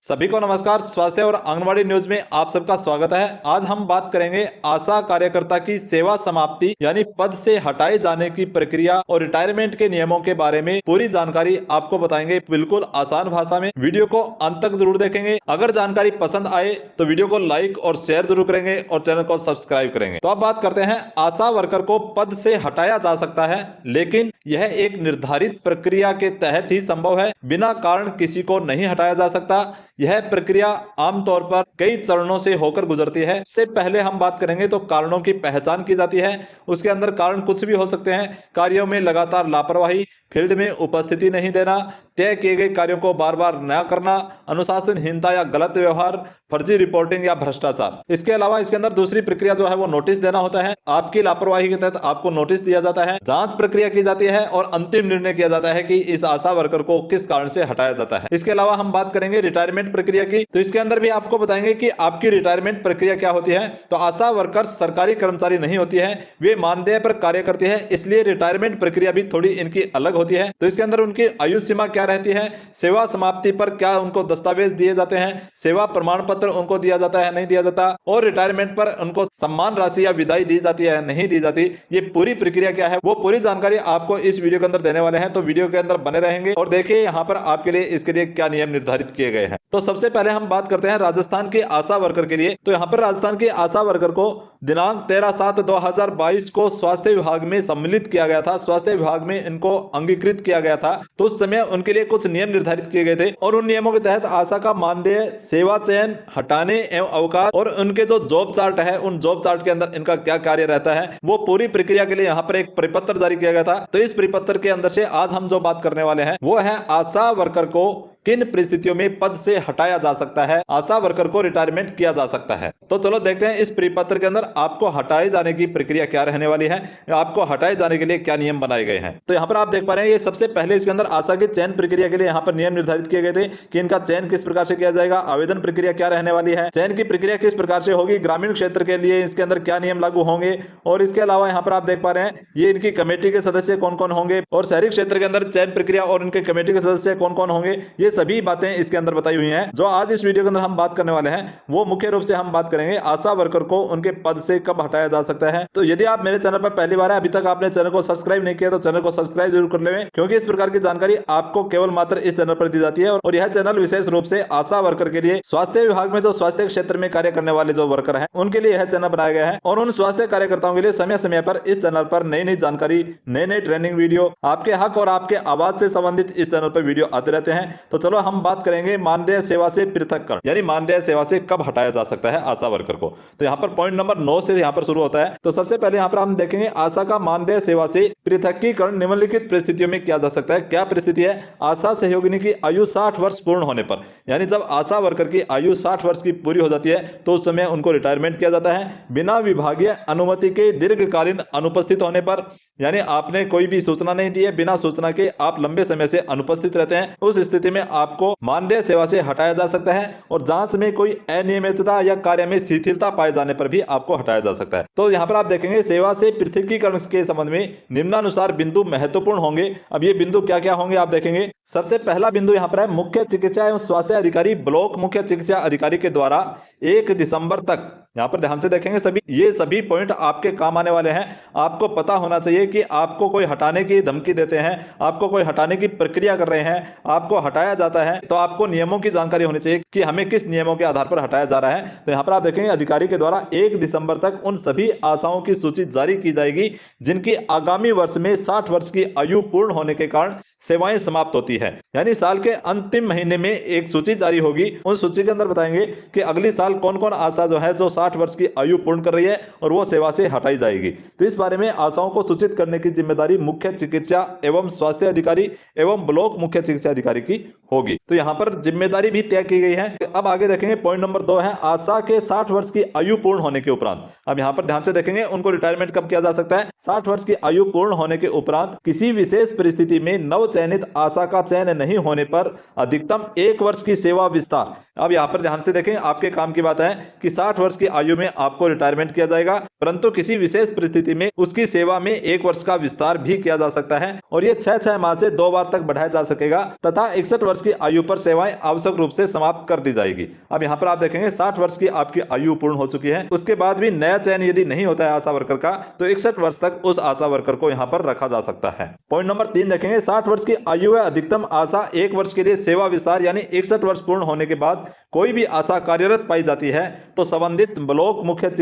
सभी को नमस्कार। स्वास्थ्य और आंगनबाड़ी न्यूज में आप सबका स्वागत है। आज हम बात करेंगे आशा कार्यकर्ता की सेवा समाप्ति यानी पद से हटाए जाने की प्रक्रिया और रिटायरमेंट के नियमों के बारे में पूरी जानकारी आपको बताएंगे, बिल्कुल आसान भाषा में। वीडियो को अंत तक जरूर देखेंगे। अगर जानकारी पसंद आए तो वीडियो को लाइक और शेयर जरूर करेंगे और चैनल को सब्सक्राइब करेंगे। तो अब बात करते हैं, आशा वर्कर को पद से हटाया जा सकता है, लेकिन यह एक निर्धारित प्रक्रिया के तहत ही संभव है। बिना कारण किसी को नहीं हटाया जा सकता। यह प्रक्रिया आमतौर पर कई चरणों से होकर गुजरती है। इससे पहले हम बात करेंगे तो कारणों की पहचान की जाती है। उसके अंदर कारण कुछ भी हो सकते हैं। कार्यों में लगातार लापरवाही, फील्ड में उपस्थिति नहीं देना, तय किए गए कार्यों को बार बार न करना, अनुशासनहीनता या गलत व्यवहार, फर्जी रिपोर्टिंग या भ्रष्टाचार। इसके अलावा इसके अंदर दूसरी प्रक्रिया जो है वो नोटिस देना होता है। आपकी लापरवाही के तहत आपको नोटिस दिया जाता है, जांच प्रक्रिया की जाती है और अंतिम निर्णय किया जाता है कि इस आशा वर्कर को किस कारण से हटाया जाता है। इसके अलावा हम बात करेंगे रिटायरमेंट प्रक्रिया की, तो इसके अंदर भी आपको बताएंगे कि आपकी रिटायरमेंट प्रक्रिया क्या होती है। तो आशा वर्कर सरकारी कर्मचारी नहीं होती है, वे मानदेय पर कार्य करती है, इसलिए रिटायरमेंट प्रक्रिया भी थोड़ी इनकी अलग होती है। तो इसके अंदर उनकी आयु सीमा क्या रहती है, सेवा समाप्ति पर क्या उनको दस्तावेज दिए जाते हैं, सेवा प्रमाण पत्र उनको दिया जाता है नहीं दिया जाता, और रिटायरमेंट पर उनको सम्मान राशि या विदाई दी जाती है नहीं दी जाती, ये पूरी प्रक्रिया क्या है वो पूरी जानकारी आपको इस वीडियो के अंदर देने वाले हैं। तो वीडियो के अंदर बने रहेंगे और देखिए यहाँ पर आपके लिए इसके लिए क्या नियम निर्धारित किए गए हैं। तो सबसे पहले हम बात करते हैं राजस्थान की आशा वर्कर के लिए। तो यहाँ पर राजस्थान की आशा वर्कर को दिनांक 13/7/2022 को स्वास्थ्य विभाग में सम्मिलित किया गया था। स्वास्थ्य विभाग में इनको अंगीकृत किया गया था। तो उस समय उनके लिए कुछ नियम निर्धारित किए गए थे और उन नियमों के तहत आशा का मानदेय, सेवा चयन, हटाने एवं अवकाश और उनके जो जॉब चार्ट है, उन जॉब चार्ट के अंदर इनका क्या कार्य रहता है, वो पूरी प्रक्रिया के लिए यहाँ पर एक परिपत्र जारी किया गया था। तो इस परिपत्र के अंदर से आज हम जो बात करने वाले हैं वो है आशा वर्कर को किन परिस्थितियों में पद से हटाया जा सकता है, आशा वर्कर को रिटायरमेंट किया जा सकता है। तो चलो देखते हैं इस परिपत्र के अंदर आपको हटाए जाने की प्रक्रिया क्या रहने वाली है, आपको हटाए जाने के लिए क्या नियम बनाए गए हैं। तो यहाँ पर आप देख पा रहे हैं, ये सबसे पहले इसके अंदर आशा के चयन प्रक्रिया के लिए यहाँ पर नियम निर्धारित किए गए थे कि इनका चयन किस प्रकार से किया जाएगा, आवेदन प्रक्रिया क्या रहने वाली है, चयन की प्रक्रिया किस प्रकार से होगी, ग्रामीण क्षेत्र के लिए इसके अंदर क्या नियम लागू होंगे, और इसके अलावा यहाँ पर आप देख पा रहे हैं ये इनकी कमेटी के सदस्य कौन कौन होंगे, और शहरी क्षेत्र के अंदर चयन प्रक्रिया और इनके कमेटी के सदस्य कौन कौन होंगे, ये सभी बातें इसके अंदर बताई हुई हैं। जो आज इस वीडियो के अंदर हम बात करने वाले हैं वो मुख्य रूप से हम बात करेंगे आशा वर्कर को उनके पद से कब हटाया जा सकता है। तो यदि आप मेरे चैनल पर पहली बार है, अभी तक आपने चैनल को सब्सक्राइब नहीं किया तो चैनल को सब्सक्राइब जरूर कर लें, क्योंकि इस प्रकार की जानकारी आपको केवल मात्र इस चैनल पर दी जाती है। और यह चैनल विशेष रूप से आशा वर्कर के लिए, स्वास्थ्य विभाग में जो स्वास्थ्य क्षेत्र में कार्य करने वाले जो वर्कर हैं उनके लिए यह चैनल बनाया गया है। और उन स्वास्थ्य कार्यकर्ताओं के लिए समय समय पर इस चैनल पर नई नई जानकारी, नई नई ट्रेनिंग वीडियो, आपके हक और आपके आवाज से संबंधित इस चैनल पर वीडियो आते रहते हैं। तो चलो हम बात करेंगे मानदेय सेवा से पृथक्करण, यानी मानदेय सेवा से कब हटाया जा सकता है आशा वर्कर को। तो यहाँ पर पॉइंट नंबर 9 से यहाँ पर शुरू होता है। तो सबसे पहले यहाँ पर हम देखेंगे आशा का मानदेय सेवा से पृथक्कीकरण निम्नलिखित परिस्थितियों में किया जा सकता है। क्या परिस्थिति है, आशा सहयोगिनी की आयु 60 वर्ष पूर्ण होने पर, यानी जब आशा वर्कर की आयु 60 वर्ष की पूरी हो जाती है तो उस समय उनको रिटायरमेंट किया जाता है। बिना विभागीय अनुमति के दीर्घकालीन अनुपस्थित होने पर, यानी आपने कोई भी सूचना नहीं दी है, बिना सूचना के आप लंबे समय से अनुपस्थित रहते हैं, उस स्थिति में आपको मानदेय सेवा से हटाया जा सकता है। और जांच में कोई अनियमितता या कार्य में शिथिलता पाए जाने पर भी आपको हटाया जा सकता है। तो यहाँ पर आप देखेंगे सेवा से पृथकीकरण के संबंध में निम्नानुसार बिंदु महत्वपूर्ण होंगे। अब ये बिंदु क्या क्या होंगे आप देखेंगे। सबसे पहला बिंदु यहाँ पर है, मुख्य चिकित्सा एवं स्वास्थ्य अधिकारी, ब्लॉक मुख्य चिकित्सा अधिकारी के द्वारा 1 दिसंबर तक, यहाँ पर ध्यान से देखेंगे ये सभी पॉइंट आपके काम आने वाले हैं। आपको पता होना चाहिए कि आपको कोई हटाने की धमकी देते हैं, आपको कोई हटाने की प्रक्रिया कर रहे हैं, आपको हटाया जाता है, तो आपको नियमों की जानकारी होनी चाहिए कि हमें किस नियमों के आधार पर हटाया जा रहा है। तो यहाँ पर आप देखेंगे अधिकारी के द्वारा 1 दिसंबर तक उन सभी आशाओं की सूची जारी की जाएगी जिनकी आगामी वर्ष में 60 वर्ष की आयु पूर्ण होने के कारण सेवाएं समाप्त होती है। यानी साल के अंतिम महीने में एक सूची जारी होगी। उन सूची के अंदर बताएंगे कि अगली साल कौन कौन आशा जो है जो 60 वर्ष की आयु पूर्ण कर रही है और वो सेवा से हटाई जाएगी। तो इस बारे में आशाओं को सूचित करने की जिम्मेदारी मुख्य चिकित्सा एवं स्वास्थ्य अधिकारी एवं ब्लॉक मुख्य चिकित्सा अधिकारी की होगी। तो यहाँ पर जिम्मेदारी भी तय की गई है। अब आगे देखेंगे पॉइंट नंबर 2 है, आशा के 60 वर्ष की आयु पूर्ण होने के उपरांत। अब यहाँ पर ध्यान से देखेंगे उनको रिटायरमेंट कब किया जा सकता है। 60 वर्ष की आयु पूर्ण होने के उपरांत किसी विशेष परिस्थिति में नव चयनित आशा का चयन नहीं होने पर अधिकतम 1 वर्ष की सेवा विस्तार। अब यहाँ पर ध्यान से देखें, आपके काम की बात है कि 60 वर्ष की आयु में आपको रिटायरमेंट किया जाएगा, परंतु किसी विशेष परिस्थिति में उसकी सेवा में 1 वर्ष का विस्तार भी किया जा सकता है और ये 6 माह से 2 बार तक बढ़ाया जा सकेगा तथा 61 वर्ष वर्ष की आयु पर सेवाएं आवश्यक रूप से समाप्त कर दी जाएगी। अब यहाँ पर आप देखेंगे 60 वर्ष की आपकी आयु पूर्ण हो चुकी है, उसके बाद भी नया चयन यदि नहीं होता है आशा वर्कर का, तो 61 वर्ष तक उस आशा वर्कर को यहाँ पर रखा जा सकता है। पॉइंट नंबर 3 देखेंगे, 60 वर्ष की आयु है अधिकतम आशा 1 वर्ष के लिए सेवा विस्तार यानी 61 वर्ष पूर्ण होने के बाद कोई भी आशा कार्यरत पाई जाती है तो संबंधित ब्लॉक मुख्य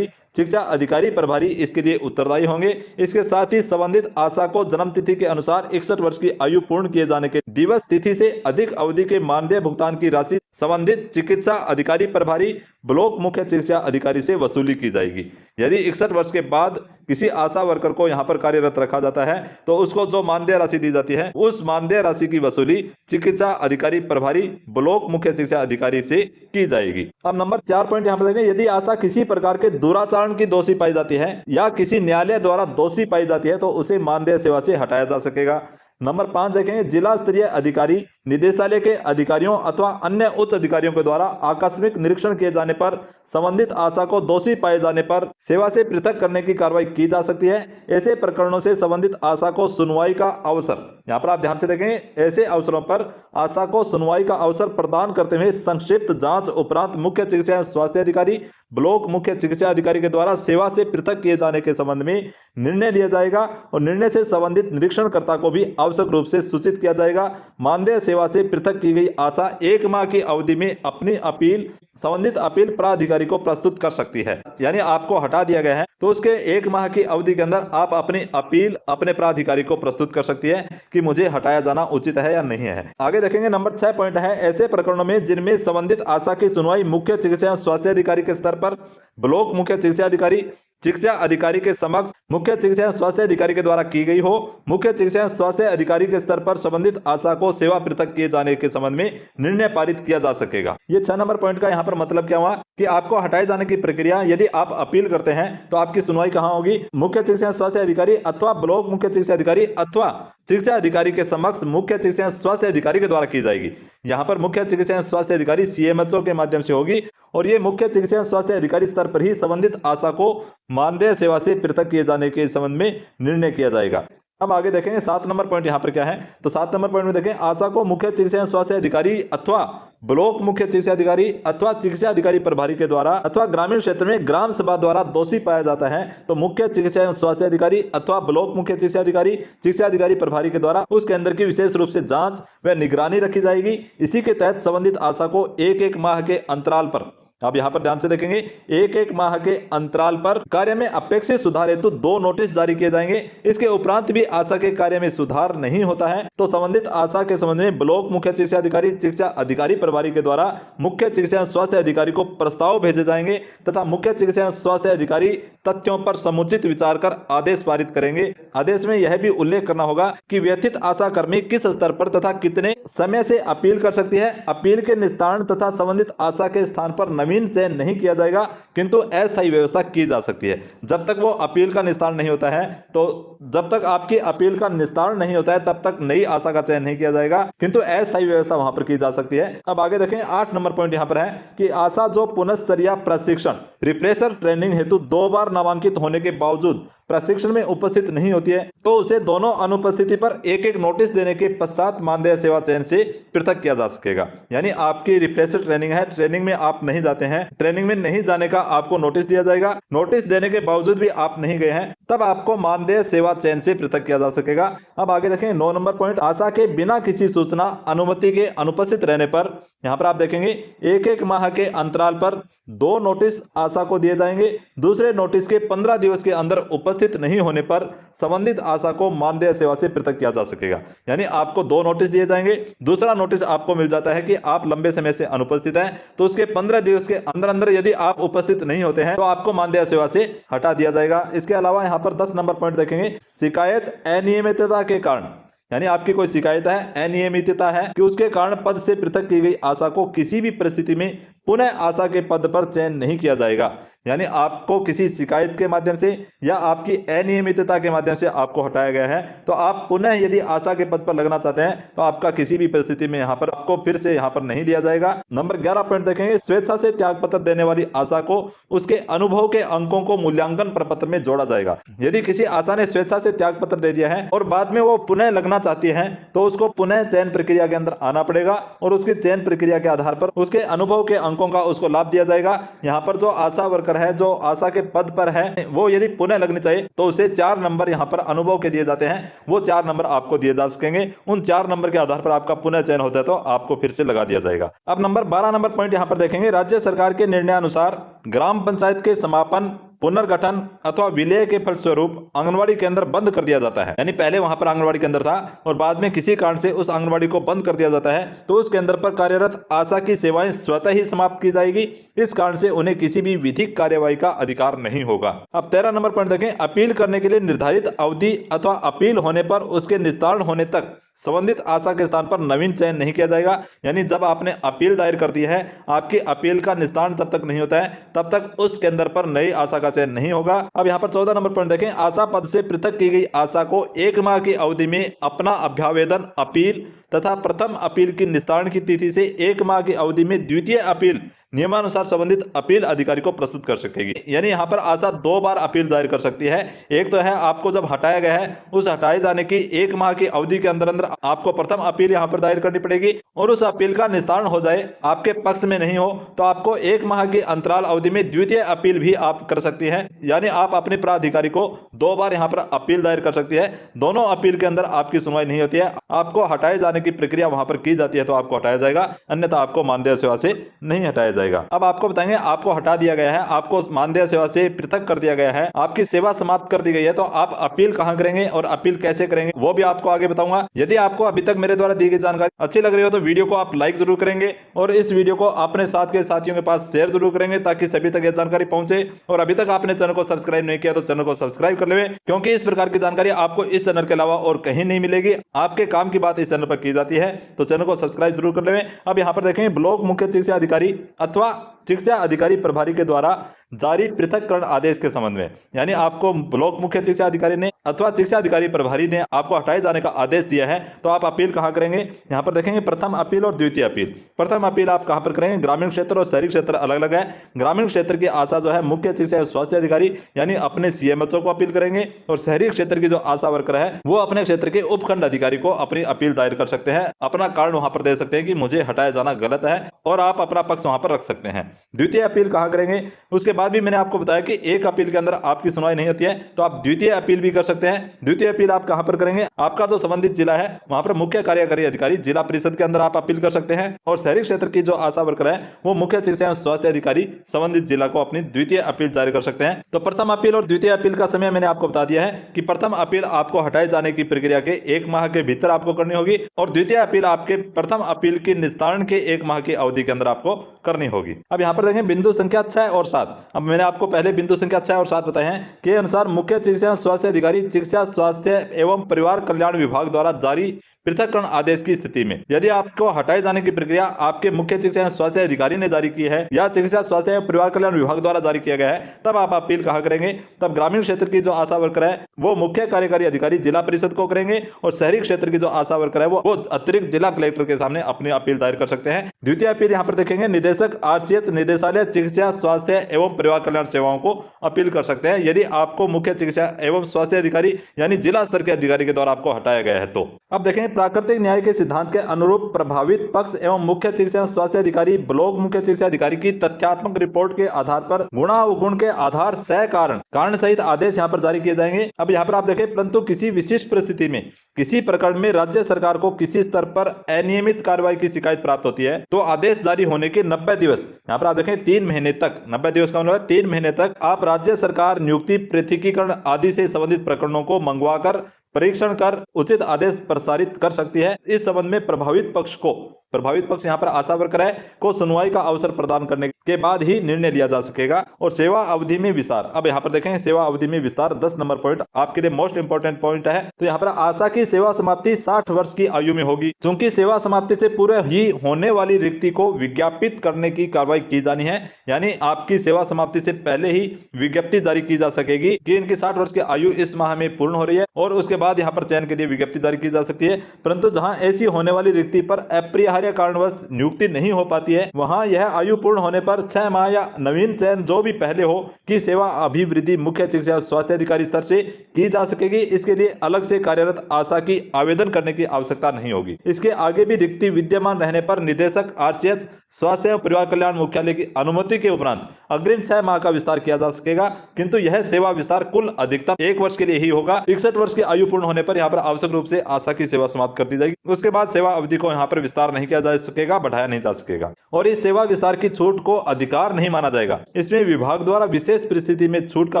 शिक्षा अधिकारी प्रभारी इसके लिए उत्तरदायी होंगे। इसके साथ ही संबंधित आशा को जन्म तिथि के अनुसार 61 वर्ष की आयु पूर्ण किए जाने के दिवस तिथि से अधिक अवधि के मानदेय भुगतान की राशि संबंधित चिकित्सा अधिकारी प्रभारी ब्लॉक मुख्य चिकित्सा अधिकारी से वसूली की जाएगी। यदि 61 वर्ष के बाद किसी आशा वर्कर को यहाँ पर कार्यरत रखा जाता है तो उसको जो मानदेय राशि दी जाती है उस मानदेय राशि की वसूली चिकित्सा अधिकारी प्रभारी ब्लॉक मुख्य चिकित्सा अधिकारी से की जाएगी। अब नंबर 4 पॉइंट यहाँ पर देखें, यदि आशा किसी प्रकार के दुराचरण की दोषी पाई जाती है या किसी न्यायालय द्वारा दोषी पाई जाती है तो उसे मानदेय सेवा से हटाया जा सकेगा। नंबर 5 देखेंगे, जिला स्तरीय अधिकारी निदेशालय के अधिकारियों अथवा अन्य उच्च अधिकारियों के द्वारा आकस्मिक निरीक्षण किए जाने पर संबंधित आशा को दोषी पाए जाने पर सेवा से पृथक करने की कार्रवाई की जा सकती है। ऐसे प्रकरणों से संबंधित आशा को सुनवाई का अवसर, यहाँ पर आप ध्यान से देखेंगे, ऐसे अवसरों पर आशा को सुनवाई का अवसर प्रदान करते हुए संक्षिप्त जांच उपरांत मुख्य चिकित्सा एवं स्वास्थ्य अधिकारी ब्लॉक मुख्य चिकित्सा अधिकारी के द्वारा सेवा से पृथक किए जाने के संबंध में निर्णय लिया जाएगा और निर्णय से संबंधित निरीक्षणकर्ता को भी आवश्यक रूप से सूचित किया जाएगा। मानदेय सेवा से पृथक की गई आशा 1 माह की अवधि में अपनी अपील संबंधित अपील प्राधिकारी को प्रस्तुत कर सकती है। यानी आपको हटा दिया गया है तो उसके 1 माह की अवधि के अंदर आप अपनी अपील अपने प्राधिकारी को प्रस्तुत कर सकती है कि मुझे हटाया जाना उचित है या नहीं है। आगे देखेंगे, नंबर 6 पॉइंट है, ऐसे प्रकरणों में जिनमें संबंधित आशा की सुनवाई मुख्य चिकित्सा एवं स्वास्थ्य अधिकारी के स्तर पर ब्लॉक मुख्य चिकित्सा अधिकारी के समक्ष मुख्य चिकित्सा एवं स्वास्थ्य अधिकारी के द्वारा की गई हो, मुख्य चिकित्सा एवं स्वास्थ्य अधिकारी के स्तर पर संबंधित आशा को सेवा पृथक किए जाने के संबंध में निर्णय पारित किया जा सकेगा। ये 6 नंबर पॉइंट का यहाँ पर मतलब क्या हुआ कि आपको हटाए जाने की प्रक्रिया यदि आप अपील करते हैं तो आपकी सुनवाई कहाँ होगी, मुख्य चिकित्सा एवं स्वास्थ्य अधिकारी अथवा ब्लॉक मुख्य चिकित्सा अधिकारी अथवा चिकित्सा अधिकारी के समक्ष मुख्य चिकित्सा एवं स्वास्थ्य अधिकारी के द्वारा की जाएगी। यहाँ पर मुख्य चिकित्सा एवं स्वास्थ्य अधिकारी सीएमएचओ के माध्यम से होगी और ये मुख्य चिकित्सा एवं स्वास्थ्य अधिकारी स्तर पर ही संबंधित आशा को मानदेय सेवा से पृथक किए जाने के संबंध में निर्णय किया जाएगा। अब आगे देखेंगे 7 नंबर पॉइंट यहाँ पर क्या है, तो 7 नंबर पॉइंट में देखें, आशा को मुख्य चिकित्सा एवं स्वास्थ्य अधिकारी अथवा ब्लॉक मुख्य चिकित्सा अधिकारी अथवा चिकित्सा अधिकारी प्रभारी के द्वारा अथवा ग्रामीण क्षेत्र में ग्राम सभा द्वारा दोषी पाया जाता है तो मुख्य चिकित्सा एवं स्वास्थ्य अधिकारी अथवा ब्लॉक मुख्य चिकित्सा अधिकारी प्रभारी के द्वारा उसके अंदर की विशेष रूप से जांच व निगरानी रखी जाएगी। इसी के तहत संबंधित आशा को 1-1 माह के अंतराल पर, आप यहां पर ध्यान से देखेंगे, 1-1 माह के अंतराल पर कार्य में अपेक्षित सुधार हेतु 2 नोटिस जारी किए जाएंगे। इसके उपरांत भी आशा के कार्य में सुधार नहीं होता है तो संबंधित आशा के संबंध में ब्लॉक मुख्य चिकित्सा अधिकारी प्रभारी के द्वारा मुख्य चिकित्सा स्वास्थ्य अधिकारी को प्रस्ताव भेजे जाएंगे तथा मुख्य चिकित्सा स्वास्थ्य अधिकारी तथ्यों पर समुचित विचार कर आदेश पारित करेंगे। आदेश में यह भी उल्लेख करना होगा कि व्यथित आशा कर्मी किस स्तर पर तथा कितने समय से अपील कर सकती है। अपील के निस्तारण तथा संबंधित आशा के स्थान पर नवीन चयन नहीं किया जाएगा किंतु अस्थायी व्यवस्था की जा सकती है। जब तक वो अपील का निस्तारण नहीं होता है तो जब तक आपकी अपील का निस्तारण नहीं होता है तब तक नई आशा का चयन नहीं किया जाएगा किंतु अस्थायी व्यवस्था वहां पर की जा सकती है। अब आगे देखें 8 नंबर पॉइंट यहां पर है कि आशा जो पुनश्चर्या प्रशिक्षण रिफ्रेशर ट्रेनिंग हेतु 2 बार नामांकित होने के बावजूद प्रशिक्षण में उपस्थित नहीं होती है तो उसे दोनों अनुपस्थिति पर 1-1 नोटिस देने के पश्चात मानदेय सेवा चयन से पृथक किया जा सकेगा। यानी आपकी रिफ्रेशर ट्रेनिंग है, ट्रेनिंग में आप नहीं जाते हैं, ट्रेनिंग में नहीं जाने का आपको नोटिस दिया जाएगा, नोटिस देने के बावजूद भी आप नहीं गए हैं तब आपको मानदेय सेवा चयन से पृथक किया जा सकेगा। अब आगे देखें 9 नंबर पॉइंट, आशा के बिना किसी सूचना अनुमति के अनुपस्थित रहने पर यहाँ पर आप देखेंगे 1-1 माह के अंतराल पर 2 नोटिस आशा को दिए जाएंगे। दूसरे नोटिस के 15 दिवस के अंदर उपस्थित नहीं होने पर संबंधित आशा को मानदेय सेवा से पृथक किया जा सकेगा। यानी आपको 2 नोटिस दिए जाएंगे, दूसरा नोटिस आपको मिल जाता है कि आप लंबे समय से अनुपस्थित हैं तो उसके 15 दिवस के अंदर अंदर यदि आप उपस्थित नहीं होते हैं तो आपको मानदेय सेवा से हटा दिया जाएगा। इसके अलावा यहाँ पर 10 नंबर पॉइंट देखेंगे, शिकायत अनियमितता के कारण, यानी आपकी कोई शिकायत है, अनियमितता है कि उसके कारण पद से पृथक की गई आशा को किसी भी परिस्थिति में पुनः आशा के पद पर चयन नहीं किया जाएगा। यानी आपको किसी शिकायत के माध्यम से या आपकी अनियमितता के माध्यम से आपको हटाया गया है, तो आप पुनः यदि आशा के पद पर लगना चाहते हैं तो आपका किसी भी परिस्थिति में यहाँ पर आपको फिर से यहाँ पर नहीं लिया जाएगा। नंबर 11 पॉइंट देखेंगे, स्वेच्छा से त्याग पत्र देने वाली आशा को उसके अनुभव के अंकों को मूल्यांकन प्रपत्र में जोड़ा जाएगा। यदि किसी आशा ने स्वेच्छा से त्याग पत्र दे दिया है और बाद में वो पुनः लगना चाहती है तो उसको पुनः चयन प्रक्रिया के अंदर आना पड़ेगा और उसकी चयन प्रक्रिया के आधार पर उसके अनुभव के अंकों का उसको लाभ दिया जाएगा। यहाँ पर जो आशा वर्कर है, जो आशा के पद पर है, वो यदि पुनः लगनी चाहिए तो उसे 4 नंबर यहाँ पर अनुभव के दिए जाते हैं, वो 4 नंबर आपको दिए जा सकेंगे। उन 4 नंबर के आधार पर आपका पुनः चयन होता है तो आपको फिर से लगा दिया जाएगा। अब नंबर 12 नंबर पॉइंट यहाँ पर देखेंगे, राज्य सरकार के निर्णयानुसार ग्राम पंचायत के समापन, पुनर्गठन अथवा विलय के फलस्वरूप आंगनवाड़ी केंद्र बंद कर दिया जाता है। यानी पहले वहां पर आंगनवाड़ी केंद्र था और बाद में किसी कारण से उस आंगनवाड़ी को बंद कर दिया जाता है तो उस केंद्र पर कार्यरत आशा की सेवाएं स्वतः ही समाप्त की जाएगी। इस कारण से उन्हें किसी भी विधिक कार्यवाही का अधिकार नहीं होगा। अब 13 नंबर पॉइंट देखें, अपील करने के लिए निर्धारित अवधि अथवा अपील होने पर उसके निस्तारण होने तक संबंधित आशा के स्थान पर नवीन चयन नहीं किया जाएगा। यानी जब आपने अपील दायर कर दी है, आपकी अपील का निस्तारण तब तक नहीं होता है तब तक उस केंद्र पर नई आशा का चयन नहीं होगा। अब यहाँ पर 14 नंबर पॉइंट देखें, आशा पद से पृथक की गई आशा को 1 माह की अवधि में अपना अभ्यावेदन, अपील तथा प्रथम अपील की निस्तारण की तिथि से 1 माह की अवधि में द्वितीय अपील नियमानुसार संबंधित अपील अधिकारी को प्रस्तुत कर सकेगी। यानी यहाँ पर आशा 2 बार अपील दायर कर सकती है। एक तो है आपको जब हटाया गया है उस हटाए जाने की 1 माह की अवधि के अंदर अंदर आपको प्रथम अपील यहाँ पर दायर करनी पड़ेगी और उस अपील का निस्तारण हो जाए, आपके पक्ष में नहीं हो तो आपको 1 माह की अंतराल अवधि में द्वितीय अपील भी आप कर सकती है। यानी आप अपने प्राधिकारी को 2 बार यहाँ पर अपील दायर कर सकती है। दोनों अपील के अंदर आपकी सुनवाई नहीं होती है, आपको हटाए जाने की प्रक्रिया वहां पर की जाती है तो आपको हटाया जाएगा, अन्यथा आपको मानदेय सेवा से नहीं हटाया जाएगा। अब आपको बताएंगे, आपको हटा दिया गया है, आपको मानदेय सेवा से पृथक कर दिया गया है, आपकी सेवा समाप्त कर दी गई है, तो आप अपील कहां करेंगे और अपील कैसे करेंगे वो भी आपको आगे बताऊंगा। यदि आपको अभी तक मेरे द्वारा दी गई जानकारी अच्छी लग रही हो तो वीडियो को आप लाइक जरूर करेंगे और इस वीडियो को अपने साथ के साथियों के पास शेयर जरूर करेंगे ताकि सभी तक यह जानकारी पहुंचे। और अभी तक आपने चैनल को सब्सक्राइब नहीं किया तो चैनल को सब्सक्राइब कर ले, क्योंकि इस प्रकार की जानकारी आपको इस चैनल के अलावा और कहीं नहीं मिलेगी। आपके काम की बात इस चैनल पर की जाती है तो चैनल को सब्सक्राइब जरूर कर ले। अब यहाँ पर देखेंगे, ब्लॉक मुख्य चिकित्सा अधिकारी अथवा चिकित्सा अधिकारी प्रभारी के द्वारा जारी पृथककरण आदेश के संबंध में, यानी आपको ब्लॉक मुख्य चिकित्सा अधिकारी ने अथवा चिकित्सा अधिकारी प्रभारी ने आपको हटाए जाने का आदेश दिया है तो आप अपील कहां करेंगे। यहां पर देखेंगे प्रथम अपील और द्वितीय अपील। प्रथम अपील आप कहां पर करेंगे, ग्रामीण क्षेत्र और शहरी क्षेत्र अलग अलग है। ग्रामीण क्षेत्र की आशा जो है मुख्य चिकित्सा एवं स्वास्थ्य अधिकारी यानी अपने सीएमएचओ को अपील करेंगे और शहरी क्षेत्र की जो आशा वर्कर है वो अपने क्षेत्र के उपखंड अधिकारी को अपनी अपील दायर कर सकते हैं, अपना कारण वहां पर दे सकते हैं कि मुझे हटाया जाना गलत है और आप अपना पक्ष वहां पर रख सकते हैं। द्वितीय अपील कहां करेंगे, उसके बाद भी मैंने आपको बताया कि एक अपील के अंदर आपकी सुनवाई नहीं होती है तो आप द्वितीय अपील भी कर सकते हैं। द्वितीय अपील आप कहां पर करेंगे, आपका जो संबंधित जिला है वहां पर मुख्य कार्यकारी अधिकारी जिला परिषद के अंदर आप अपील कर सकते हैं और शहरी क्षेत्र की जो आशा वर्कर है वो मुख्य चिकित्सा एवं स्वास्थ्य अधिकारी संबंधित जिला को अपनी द्वितीय अपील जारी कर सकते हैं। तो प्रथम अपील और द्वितीय अपील का समय मैंने आपको बता दिया है कि प्रथम अपील आपको हटाए जाने की प्रक्रिया के 1 माह के भीतर आपको करनी होगी और द्वितीय अपील आपके प्रथम अपील की निस्तारण के 1 माह की अवधि के अंदर आपको करनी होगी। अब यहाँ पर देखें बिंदु संख्या 6 और 7। अब मैंने आपको पहले बिंदु संख्या 6 और 7 बताए हैं के अनुसार मुख्य चिकित्सा स्वास्थ्य अधिकारी चिकित्सा स्वास्थ्य एवं परिवार कल्याण विभाग द्वारा जारी पृथककरण आदेश की स्थिति में यदि आपको हटाए जाने की प्रक्रिया आपके मुख्य चिकित्सा एवं स्वास्थ्य अधिकारी ने जारी की है या चिकित्सा स्वास्थ्य एवं परिवार कल्याण विभाग द्वारा जारी किया गया है तब आप अपील कहां करेंगे, तब ग्रामीण क्षेत्र की जो आशा वर्कर है वो मुख्य कार्यकारी अधिकारी जिला परिषद को करेंगे और शहरी क्षेत्र की जो आशा वर्कर है वो अतिरिक्त जिला कलेक्टर के सामने अपनी अपील दायर कर सकते हैं। द्वितीय अपील यहाँ पर देखेंगे, निदेशक आरसीएच निदेशालय चिकित्सा स्वास्थ्य एवं परिवार कल्याण सेवाओं को अपील कर सकते हैं यदि आपको मुख्य चिकित्सा एवं स्वास्थ्य अधिकारी यानी जिला स्तर के अधिकारी के द्वारा आपको हटाया गया है तो। अब देखें प्राकृतिक न्याय के सिद्धांत के अनुरूप प्रभावित पक्ष एवं मुख्य चिकित्सा स्वास्थ्य अधिकारी ब्लॉक मुख्य चिकित्सा अधिकारी की तथ्यात्मक रिपोर्ट के आधार पर गुणावगुण के आधार सह कारण सहित आदेश यहाँ पर जारी किए जाएंगे। अब यहाँ पर आप देखें, परंतु किसी विशिष्ट परिस्थिति में किसी प्रकरण में राज्य सरकार को किसी स्तर पर अनियमित कार्रवाई की शिकायत प्राप्त होती है तो आदेश जारी होने के 90 दिवस, यहाँ पर आप देखें 3 महीने तक, 90 दिवस का मतलब 3 महीने तक आप राज्य सरकार नियुक्ति पृथकीकरण आदि से संबंधित प्रकरणों को मंगवाकर परीक्षण कर उचित आदेश प्रसारित कर सकती है। इस संबंध में प्रभावित पक्ष को प्रभावित पक्ष यहाँ पर आशा वर्कर है को सुनवाई का अवसर प्रदान करने के बाद ही निर्णय लिया जा सकेगा। और सेवा अवधि में विस्तार, अब यहाँ पर देखें सेवा अवधि में विस्तार 10 नंबर पॉइंट आपके लिए मोस्ट इंपोर्टेंट पॉइंट है। तो यहाँ पर आशा की सेवा समाप्ति 60 वर्ष की आयु में होगी। क्योंकि सेवा समाप्ति से पूरे ही होने वाली रिक्ति को विज्ञापित करने की कार्रवाई की जानी है, यानी आपकी सेवा समाप्ति से पहले ही विज्ञप्ति जारी की जा सकेगी कि इनकी 60 वर्ष की आयु इस माह में पूर्ण हो रही है और उसके बाद यहाँ पर चयन के लिए विज्ञप्ति जारी की जा सकती है। परंतु जहां ऐसी होने वाली रिक्ति पर अपरिहार्य कारणवश नियुक्ति नहीं हो पाती है, वहां यह आयु पूर्ण होने पर 6 माह या नवीन चयन जो भी पहले हो की सेवा अभिवृद्धि मुख्य चिकित्सा स्वास्थ्य अधिकारी स्तर से की जा सकेगी। इसके लिए अलग से कार्यरत आशा की आवेदन करने की आवश्यकता नहीं होगी। इसके आगे भी रिक्ति विद्यमान रहने पर निदेशक आरसीएच स्वास्थ्य एवं परिवार कल्याण मुख्यालय की अनुमति के उपरांत अग्रिम 6 माह का विस्तार किया जा सकेगा। किंतु यह सेवा विस्तार कुल अधिकतम 1 वर्ष के लिए ही होगा। 61 वर्ष की आयु पूर्ण होने पर यहाँ पर आवश्यक रूप से आशा की सेवा समाप्त कर दी जाएगी। उसके बाद सेवा अवधि को यहाँ पर विस्तार नहीं किया जा सकेगा, बढ़ाया नहीं जा सकेगा और इस सेवा विस्तार की छूट को अधिकार नहीं माना जाएगा। इसमें विभाग द्वारा विशेष परिस्थिति में छूट का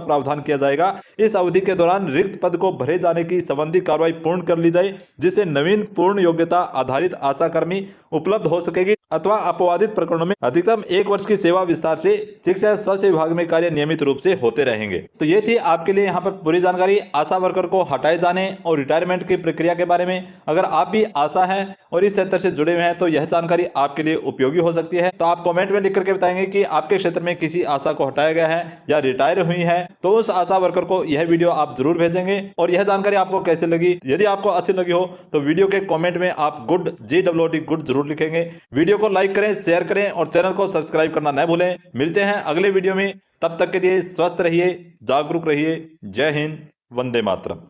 प्रावधान किया जाएगा। इस अवधि के दौरान रिक्त पद को भरे जाने की संबंधी कार्रवाई पूर्ण कर ली जाए, जिससे नवीन पूर्ण योग्यता आधारित आशा कर्मी उपलब्ध हो सकेगी अथवा अपवादित प्रकरणों में अधिकतम 1 वर्ष की सेवा विस्तार से चिकित्सा स्वास्थ्य विभाग में कार्य नियमित रूप से होते रहेंगे। तो ये थी आपके लिए यहाँ पर पूरी जानकारी आशा वर्कर को हटाए जाने और रिटायरमेंट की प्रक्रिया के बारे में। अगर आप भी आशा हैं और इस क्षेत्र से जुड़े हुए हैं तो यह जानकारी आपके लिए उपयोगी हो सकती है। तो आप कमेंट में लिख करके बताएंगे कि आपके क्षेत्र में किसी आशा को हटाया गया है या रिटायर हुई है, तो उस आशा वर्कर को यह वीडियो आप जरूर भेजेंगे। और यह जानकारी आपको कैसे लगी, यदि आपको अच्छी लगी हो तो वीडियो के कमेंट में आप गुड GOOD गुड जरूर लिखेंगे। वीडियो को लाइक करें, शेयर करें और चैनल को सब्सक्राइब करना न भूलें। मिलते हैं अगले वीडियो में, तब तक के लिए स्वस्थ रहिए, जागरूक रहिए। जय हिंद, वंदे मातरम।